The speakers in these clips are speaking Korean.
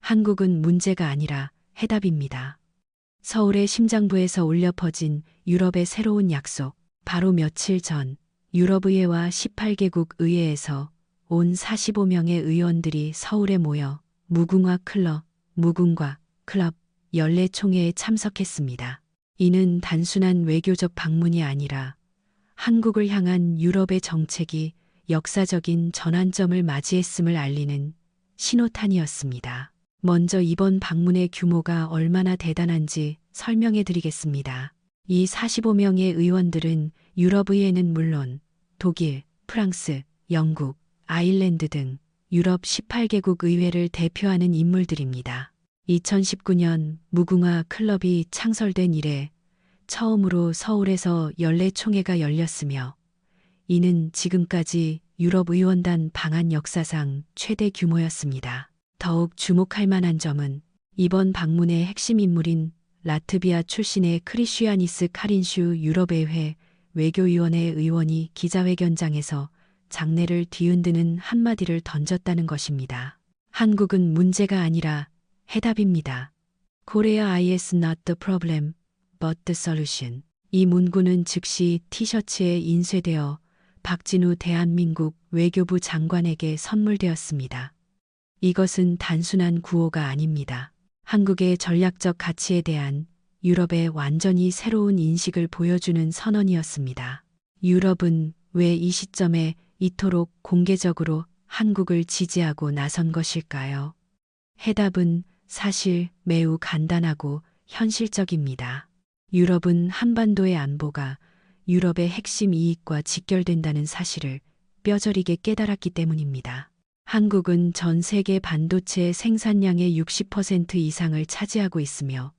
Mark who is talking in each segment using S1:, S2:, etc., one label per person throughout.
S1: 한국은 문제가 아니라 해답입니다. 서울의 심장부에서 울려 퍼진 유럽의 새로운 약속. 바로 며칠 전 유럽의회와 18개국 의회에서 온 45명의 의원들이 서울에 모여 무궁화 클럽 연례총회에 참석했습니다. 이는 단순한 외교적 방문이 아니라 한국을 향한 유럽의 정책이 역사적인 전환점을 맞이했음을 알리는 신호탄이었습니다. 먼저 이번 방문의 규모가 얼마나 대단한지 설명해 드리겠습니다. 이 45명의 의원들은 유럽의회는 물론 독일, 프랑스, 영국, 아일랜드 등 유럽 18개국 의회를 대표하는 인물들입니다. 2019년 무궁화 클럽이 창설된 이래 처음으로 서울에서 연례총회가 열렸으며 이는 지금까지 유럽의원단 방한 역사상 최대 규모였습니다. 더욱 주목할 만한 점은 이번 방문의 핵심 인물인 라트비아 출신의 크리슈야니스 카린슈 유럽의회 외교위원회 의원이 기자회견장에서 장내를 뒤흔드는 한마디를 던졌다는 것입니다. 한국은 문제가 아니라 해답입니다. Korea is not the problem, but the solution. 이 문구는 즉시 티셔츠에 인쇄되어 박진우 대한민국 외교부 장관에게 선물되었습니다. 이것은 단순한 구호가 아닙니다. 한국의 전략적 가치에 대한 유럽의 완전히 새로운 인식을 보여주는 선언이었습니다. 유럽은 왜 이 시점에 이토록 공개적으로 한국을 지지하고 나선 것일까요? 해답은 사실 매우 간단하고 현실적입니다. 유럽은 한반도의 안보가 유럽의 핵심 이익과 직결된다는 사실을 뼈저리게 깨달았기 때문입니다. 한국은 전 세계 반도체 생산량의 60% 이상을 차지하고 있으며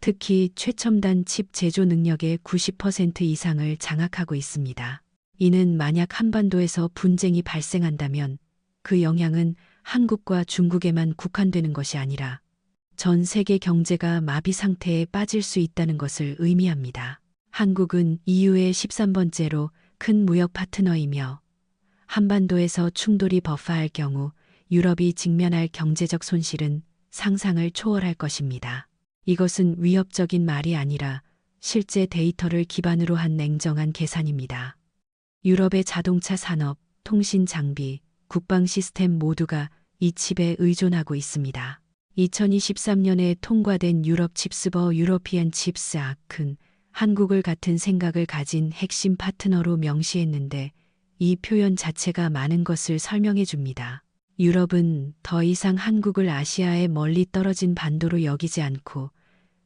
S1: 특히 최첨단 칩 제조 능력의 90% 이상을 장악하고 있습니다. 이는 만약 한반도에서 분쟁이 발생한다면 그 영향은 한국과 중국에만 국한되는 것이 아니라 전 세계 경제가 마비 상태에 빠질 수 있다는 것을 의미합니다. 한국은 EU의 13번째로 큰 무역 파트너이며 한반도에서 충돌이 버파할 경우 유럽이 직면할 경제적 손실은 상상을 초월할 것입니다. 이것은 위협적인 말이 아니라 실제 데이터를 기반으로 한 냉정한 계산입니다. 유럽의 자동차 산업, 통신 장비, 국방 시스템 모두가 이 칩에 의존하고 있습니다. 2023년에 통과된 유럽 칩스버 유로피안 칩스 액트는 한국을 같은 생각을 가진 핵심 파트너로 명시했는데 이 표현 자체가 많은 것을 설명해 줍니다. 유럽은 더 이상 한국을 아시아의 멀리 떨어진 반도로 여기지 않고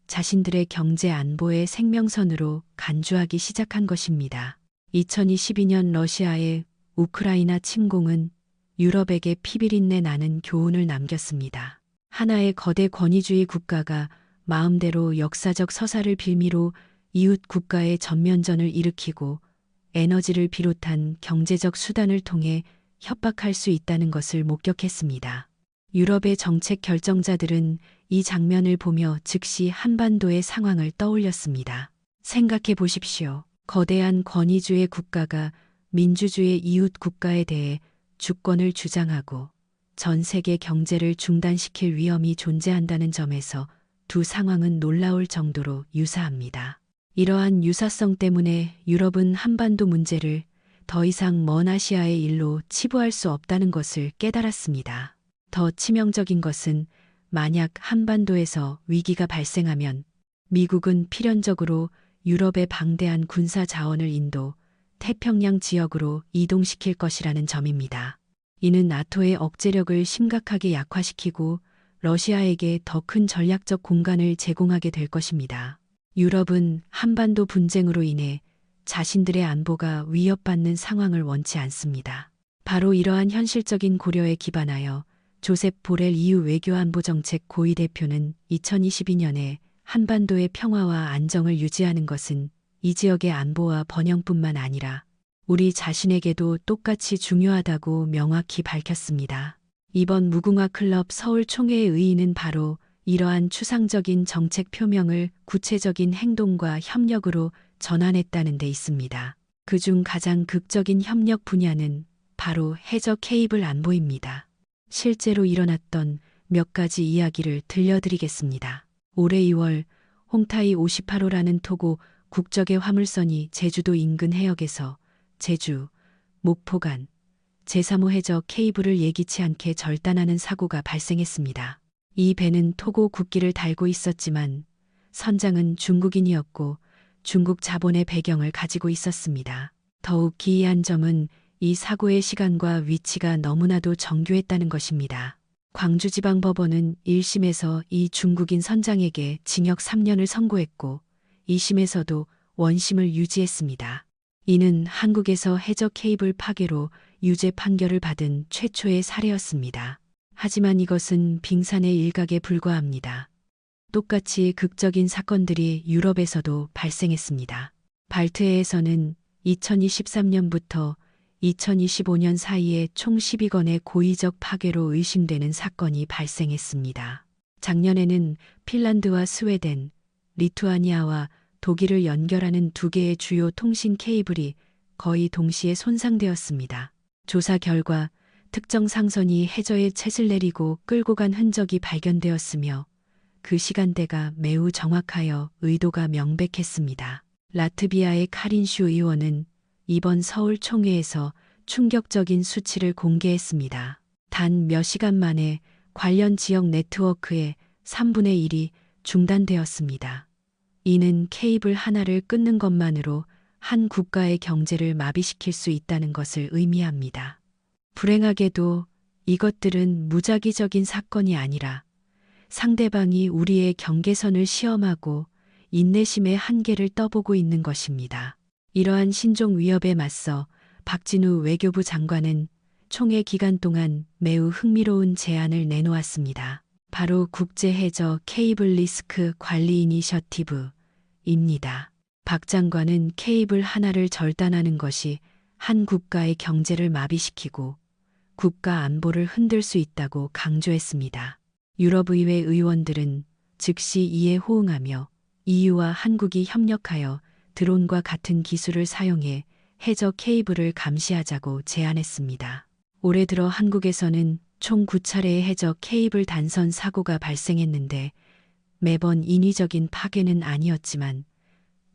S1: 자신들의 경제 안보의 생명선으로 간주하기 시작한 것입니다. 2022년 러시아의 우크라이나 침공은 유럽에게 피비린내 나는 교훈을 남겼습니다. 하나의 거대 권위주의 국가가 마음대로 역사적 서사를 빌미로 이웃 국가의 전면전을 일으키고 에너지를 비롯한 경제적 수단을 통해 협박할 수 있다는 것을 목격했습니다. 유럽의 정책 결정자들은 이 장면을 보며 즉시 한반도의 상황을 떠올렸습니다. 생각해 보십시오. 거대한 권위주의 국가가 민주주의 이웃 국가에 대해 주권을 주장하고 전 세계 경제를 중단시킬 위험이 존재한다는 점에서 두 상황은 놀라울 정도로 유사합니다. 이러한 유사성 때문에 유럽은 한반도 문제를 더 이상 먼 아시아의 일로 치부할 수 없다는 것을 깨달았습니다. 더 치명적인 것은 만약 한반도에서 위기가 발생하면 미국은 필연적으로 유럽의 방대한 군사 자원을 인도, 태평양 지역으로 이동시킬 것이라는 점입니다. 이는 나토의 억제력을 심각하게 약화시키고 러시아에게 더 큰 전략적 공간을 제공하게 될 것입니다. 유럽은 한반도 분쟁으로 인해 자신들의 안보가 위협받는 상황을 원치 않습니다. 바로 이러한 현실적인 고려에 기반하여 조셉 보렐 EU 외교안보정책 고위 대표는 2022년에 한반도의 평화와 안정을 유지하는 것은 이 지역의 안보와 번영뿐만 아니라 우리 자신에게도 똑같이 중요하다고 명확히 밝혔습니다. 이번 무궁화 클럽 서울 총회의 의의는 바로 이러한 추상적인 정책 표명을 구체적인 행동과 협력으로 전환했다는 데 있습니다. 그중 가장 극적인 협력 분야는 바로 해저 케이블 안보입니다. 실제로 일어났던 몇 가지 이야기를 들려드리겠습니다. 올해 2월 홍타이 58호라는 토고 국적의 화물선이 제주도 인근 해역에서 제주, 목포 간 제3호 해저 케이블을 예기치 않게 절단하는 사고가 발생했습니다. 이 배는 토고 국기를 달고 있었지만 선장은 중국인이었고 중국 자본의 배경을 가지고 있었습니다. 더욱 기이한 점은 이 사고의 시간과 위치가 너무나도 정교했다는 것입니다. 광주지방법원은 1심에서 이 중국인 선장에게 징역 3년을 선고했고 2심에서도 원심을 유지했습니다. 이는 한국에서 해저 케이블 파괴로 유죄 판결을 받은 최초의 사례였습니다. 하지만 이것은 빙산의 일각에 불과합니다. 똑같이 극적인 사건들이 유럽에서도 발생했습니다. 발트해에서는 2023년부터 2025년 사이에 총 12건의 고의적 파괴로 의심되는 사건이 발생했습니다. 작년에는 핀란드와 스웨덴, 리투아니아와 독일을 연결하는 두 개의 주요 통신 케이블이 거의 동시에 손상되었습니다. 조사 결과 특정 상선이 해저에 챗을 내리고 끌고 간 흔적이 발견되었으며 그 시간대가 매우 정확하여 의도가 명백했습니다. 라트비아의 카린슈 의원은 이번 서울 총회에서 충격적인 수치를 공개했습니다. 단 몇 시간 만에 관련 지역 네트워크의 3분의 1이 중단되었습니다. 이는 케이블 하나를 끊는 것만으로 한 국가의 경제를 마비시킬 수 있다는 것을 의미합니다. 불행하게도 이것들은 무작위적인 사건이 아니라 상대방이 우리의 경계선을 시험하고 인내심의 한계를 떠보고 있는 것입니다. 이러한 신종 위협에 맞서 박진우 외교부 장관은 총회 기간 동안 매우 흥미로운 제안을 내놓았습니다. 바로 국제해저 케이블 리스크 관리 이니셔티브입니다. 박 장관은 케이블 하나를 절단하는 것이 한 국가의 경제를 마비시키고 국가 안보를 흔들 수 있다고 강조했습니다. 유럽의회 의원들은 즉시 이에 호응하며 EU와 한국이 협력하여 드론과 같은 기술을 사용해 해저 케이블을 감시하자고 제안했습니다. 올해 들어 한국에서는 총 9차례의 해저 케이블 단선 사고가 발생했는데 매번 인위적인 파괴는 아니었지만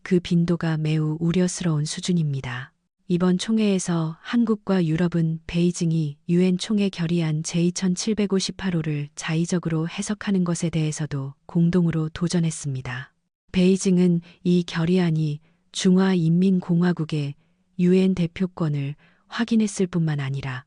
S1: 그 빈도가 매우 우려스러운 수준입니다. 이번 총회에서 한국과 유럽은 베이징이 유엔 총회 결의안 제2758호를 자의적으로 해석하는 것에 대해서도 공동으로 도전했습니다. 베이징은 이 결의안이 중화인민공화국의 유엔 대표권을 확인했을 뿐만 아니라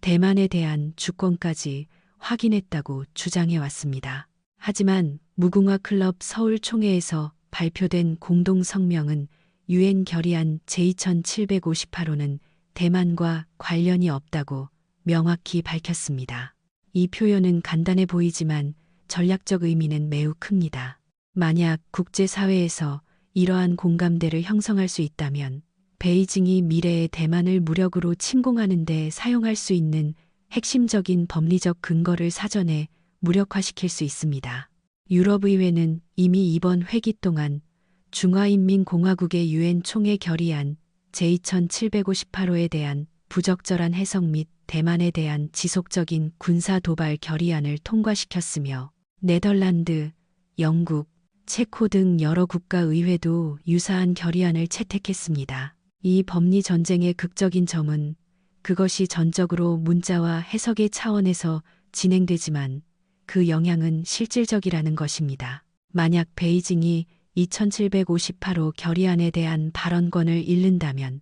S1: 대만에 대한 주권까지 확인했다고 주장해왔습니다. 하지만 무궁화 클럽 서울 총회에서 발표된 공동 성명은 유엔 결의안 제2758호는 대만과 관련이 없다고 명확히 밝혔습니다. 이 표현은 간단해 보이지만 전략적 의미는 매우 큽니다. 만약 국제사회에서 이러한 공감대를 형성할 수 있다면 베이징이 미래의 대만을 무력으로 침공하는 데 사용할 수 있는 핵심적인 법리적 근거를 사전에 무력화시킬 수 있습니다. 유럽의회는 이미 이번 회기 동안 중화인민공화국의 유엔 총회 결의안 제2758호에 대한 부적절한 해석 및 대만에 대한 지속적인 군사 도발 결의안을 통과시켰으며 네덜란드, 영국, 체코 등 여러 국가 의회도 유사한 결의안을 채택했습니다. 이 법리 전쟁의 극적인 점은 그것이 전적으로 문자와 해석의 차원에서 진행되지만 그 영향은 실질적이라는 것입니다. 만약 베이징이 2758호 결의안에 대한 발언권을 잃는다면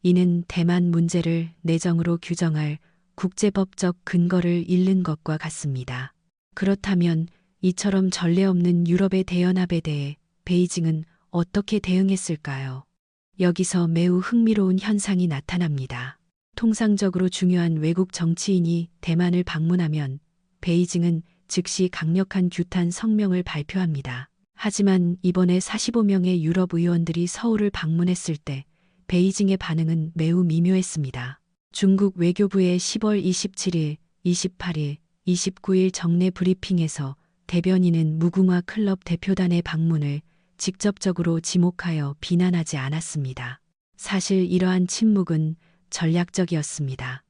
S1: 이는 대만 문제를 내정으로 규정할 국제법적 근거를 잃는 것과 같습니다. 그렇다면 이처럼 전례 없는 유럽의 대연합에 대해 베이징은 어떻게 대응했을까요? 여기서 매우 흥미로운 현상이 나타납니다. 통상적으로 중요한 외국 정치인이 대만을 방문하면 베이징은 즉시 강력한 규탄 성명을 발표합니다. 하지만 이번에 45명의 유럽 의원들이 서울을 방문했을 때 베이징의 반응은 매우 미묘했습니다. 중국 외교부의 10월 27일, 28일, 29일 정례 브리핑에서 대변인은 무궁화 클럽 대표단의 방문을 직접적으로 지목하여 비난하지 않았습니다. 사실 이러한 침묵은 전략적이었습니다.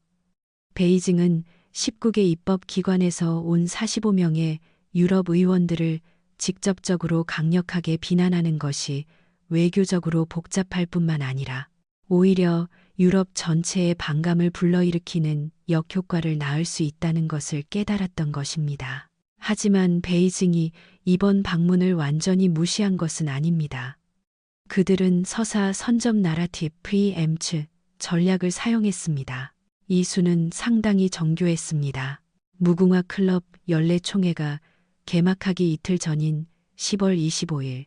S1: 베이징은 19개 입법기관에서 온 45명의 유럽 의원들을 직접적으로 강력하게 비난하는 것이 외교적으로 복잡할 뿐만 아니라 오히려 유럽 전체의 반감을 불러일으키는 역효과를 낳을 수 있다는 것을 깨달았던 것입니다. 하지만 베이징이 이번 방문을 완전히 무시한 것은 아닙니다. 그들은 서사 선점 나라티브 프리엠츠 전략을 사용했습니다. 이 수는 상당히 정교했습니다. 무궁화 클럽 연례총회가 개막하기 이틀 전인 10월 25일,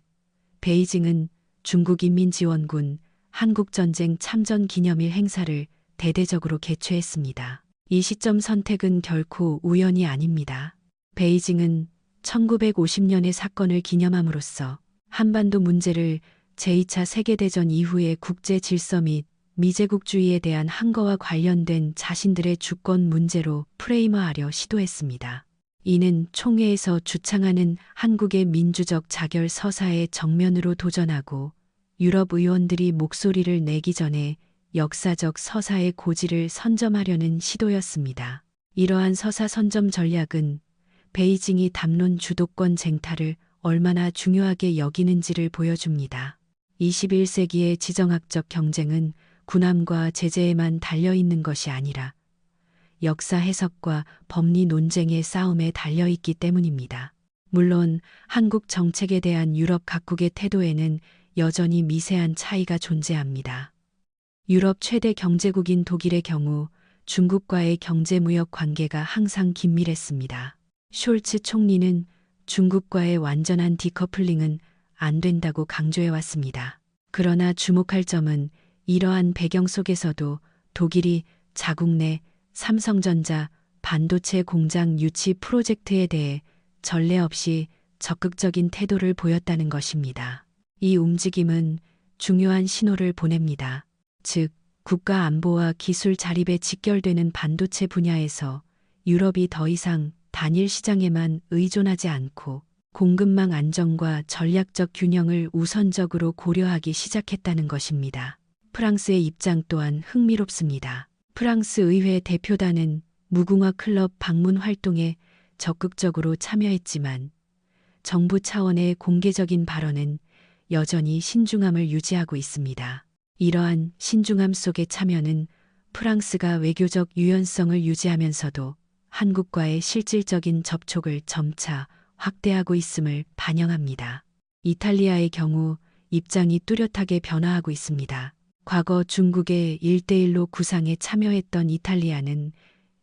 S1: 베이징은 중국인민지원군 한국전쟁 참전 기념일 행사를 대대적으로 개최했습니다. 이 시점 선택은 결코 우연이 아닙니다. 베이징은 1950년의 사건을 기념함으로써 한반도 문제를 제2차 세계대전 이후의 국제 질서 및 미제국주의에 대한 항거와 관련된 자신들의 주권 문제로 프레임화하려 시도했습니다. 이는 총회에서 주창하는 한국의 민주적 자결 서사에 정면으로 도전하고 유럽 의원들이 목소리를 내기 전에 역사적 서사의 고지를 선점하려는 시도였습니다. 이러한 서사 선점 전략은 베이징이 담론 주도권 쟁탈을 얼마나 중요하게 여기는지를 보여줍니다. 21세기의 지정학적 경쟁은 군함과 제재에만 달려있는 것이 아니라 역사 해석과 법리 논쟁의 싸움에 달려있기 때문입니다. 물론 한국 정책에 대한 유럽 각국의 태도에는 여전히 미세한 차이가 존재합니다. 유럽 최대 경제국인 독일의 경우 중국과의 경제무역 관계가 항상 긴밀했습니다. 숄츠 총리는 중국과의 완전한 디커플링은 안 된다고 강조해왔습니다. 그러나 주목할 점은 이러한 배경 속에서도 독일이 자국 내 삼성전자 반도체 공장 유치 프로젝트에 대해 전례 없이 적극적인 태도를 보였다는 것입니다. 이 움직임은 중요한 신호를 보냅니다. 즉, 국가 안보와 기술 자립에 직결되는 반도체 분야에서 유럽이 더 이상 단일 시장에만 의존하지 않고 공급망 안정과 전략적 균형을 우선적으로 고려하기 시작했다는 것입니다. 프랑스의 입장 또한 흥미롭습니다. 프랑스 의회 대표단은 무궁화 클럽 방문 활동에 적극적으로 참여했지만 정부 차원의 공개적인 발언은 여전히 신중함을 유지하고 있습니다. 이러한 신중함 속의 참여는 프랑스가 외교적 유연성을 유지하면서도 한국과의 실질적인 접촉을 점차 확대하고 있음을 반영합니다. 이탈리아의 경우 입장이 뚜렷하게 변화하고 있습니다. 과거 중국의 1대1로 구상에 참여했던 이탈리아는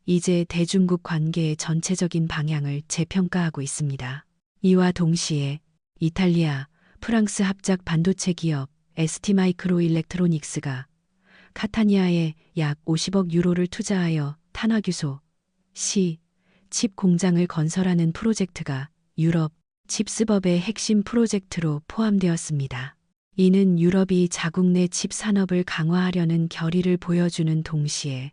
S1: 이제 대중국 관계의 전체적인 방향을 재평가하고 있습니다. 이와 동시에 이탈리아, 프랑스 합작 반도체 기업 ST마이크로일렉트로닉스가 카타니아에 약 50억 유로를 투자하여 탄화규소, 칩 공장을 건설하는 프로젝트가 유럽 칩스법의 핵심 프로젝트로 포함되었습니다. 이는 유럽이 자국 내 칩 산업을 강화하려는 결의를 보여주는 동시에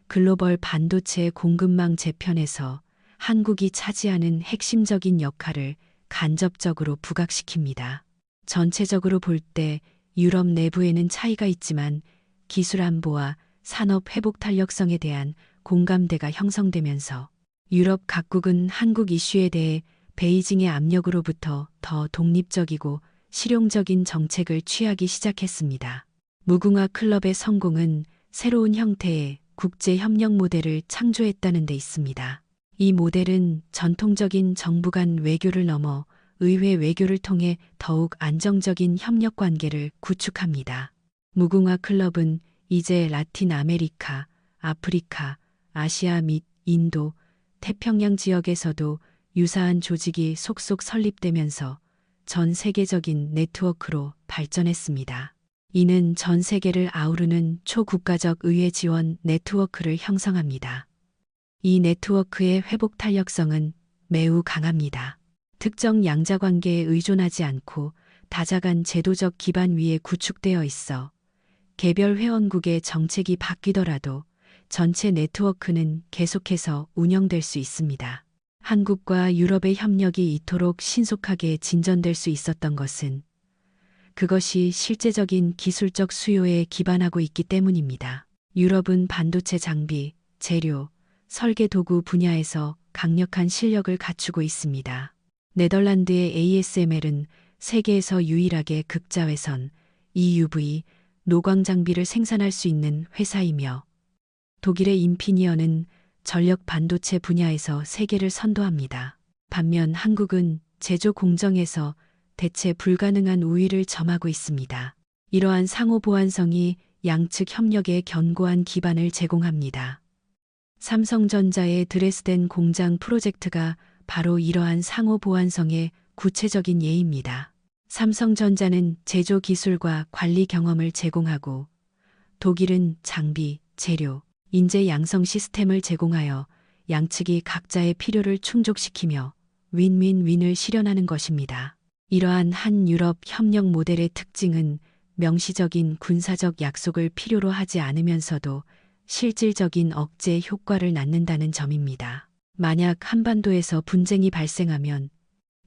S1: 글로벌 반도체 공급망 재편에서 한국이 차지하는 핵심적인 역할을 간접적으로 부각시킵니다. 전체적으로 볼 때 유럽 내부에는 차이가 있지만 기술 안보와 산업 회복 탄력성에 대한 공감대가 형성되면서 유럽 각국은 한국 이슈에 대해 베이징의 압력으로부터 더 독립적이고 실용적인 정책을 취하기 시작했습니다. 무궁화 클럽의 성공은 새로운 형태의 국제 협력 모델을 창조했다는 데 있습니다. 이 모델은 전통적인 정부 간 외교를 넘어 의회 외교를 통해 더욱 안정적인 협력 관계를 구축합니다. 무궁화 클럽은 이제 라틴 아메리카, 아프리카, 아시아 및 인도, 태평양 지역에서도 유사한 조직이 속속 설립되면서 전 세계적인 네트워크로 발전했습니다. 이는 전 세계를 아우르는 초국가적 의회 지원 네트워크를 형성합니다. 이 네트워크의 회복 탄력성은 매우 강합니다. 특정 양자 관계에 의존하지 않고 다자간 제도적 기반 위에 구축되어 있어 개별 회원국의 정책이 바뀌더라도 전체 네트워크는 계속해서 운영될 수 있습니다. 한국과 유럽의 협력이 이토록 신속하게 진전될 수 있었던 것은 그것이 실제적인 기술적 수요에 기반하고 있기 때문입니다. 유럽은 반도체 장비, 재료, 설계 도구 분야에서 강력한 실력을 갖추고 있습니다. 네덜란드의 ASML은 세계에서 유일하게 극자외선 EUV 노광 장비를 생산할 수 있는 회사이며 독일의 인피니언은 전력 반도체 분야에서 세계를 선도합니다. 반면 한국은 제조 공정에서 대체 불가능한 우위를 점하고 있습니다. 이러한 상호 보완성이 양측 협력에 견고한 기반을 제공합니다. 삼성전자의 드레스덴 공장 프로젝트가 바로 이러한 상호 보완성의 구체적인 예입니다. 삼성전자는 제조 기술과 관리 경험을 제공하고 독일은 장비, 재료, 인재 양성 시스템을 제공하여 양측이 각자의 필요를 충족시키며 윈윈윈을 실현하는 것입니다. 이러한 한유럽 협력 모델의 특징은 명시적인 군사적 약속을 필요로 하지 않으면서도 실질적인 억제 효과를 낳는다는 점입니다. 만약 한반도에서 분쟁이 발생하면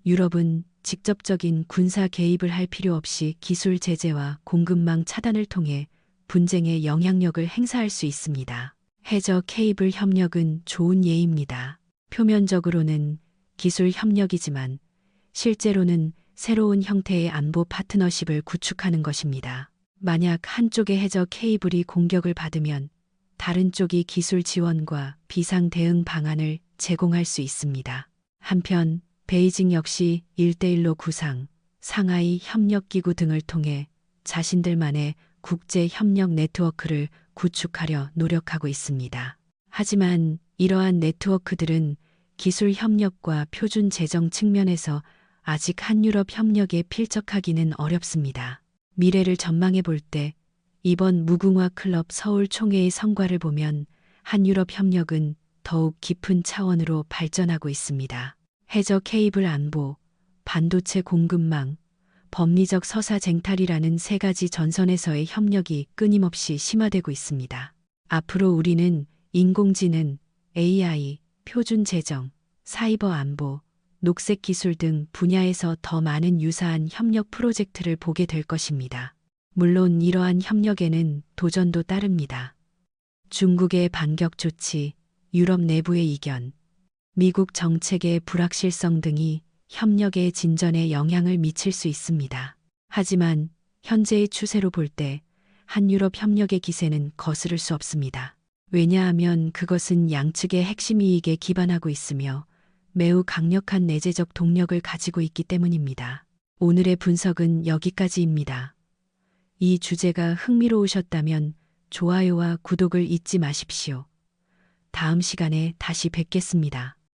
S1: 유럽은 직접적인 군사 개입을 할 필요 없이 기술 제재와 공급망 차단을 통해 분쟁에 영향력을 행사할 수 있습니다. 해저 케이블 협력은 좋은 예입니다. 표면적으로는 기술 협력이지만 실제로는 새로운 형태의 안보 파트너십을 구축하는 것입니다. 만약 한쪽의 해저 케이블이 공격을 받으면 다른 쪽이 기술 지원과 비상 대응 방안을 제공할 수 있습니다. 한편 베이징 역시 1대1로 구상, 상하이 협력기구 등을 통해 자신들만의 국제 협력 네트워크를 구축하려 노력하고 있습니다. 하지만 이러한 네트워크들은 기술 협력과 표준 제정 측면에서 아직 한유럽 협력에 필적하기는 어렵습니다. 미래를 전망해 볼 때 이번 무궁화 클럽 서울 총회의 성과를 보면 한유럽 협력은 더욱 깊은 차원으로 발전하고 있습니다. 해저 케이블 안보, 반도체 공급망, 법리적 서사 쟁탈이라는 세 가지 전선에서의 협력이 끊임없이 심화되고 있습니다. 앞으로 우리는 인공지능, AI, 표준 제정, 사이버 안보, 녹색 기술 등 분야에서 더 많은 유사한 협력 프로젝트를 보게 될 것입니다. 물론 이러한 협력에는 도전도 따릅니다. 중국의 반격 조치, 유럽 내부의 이견, 미국 정책의 불확실성 등이 협력의 진전에 영향을 미칠 수 있습니다. 하지만 현재의 추세로 볼 때 한유럽 협력의 기세는 거스를 수 없습니다. 왜냐하면 그것은 양측의 핵심 이익에 기반하고 있으며 매우 강력한 내재적 동력을 가지고 있기 때문입니다. 오늘의 분석은 여기까지입니다. 이 주제가 흥미로우셨다면 좋아요와 구독을 잊지 마십시오. 다음 시간에 다시 뵙겠습니다.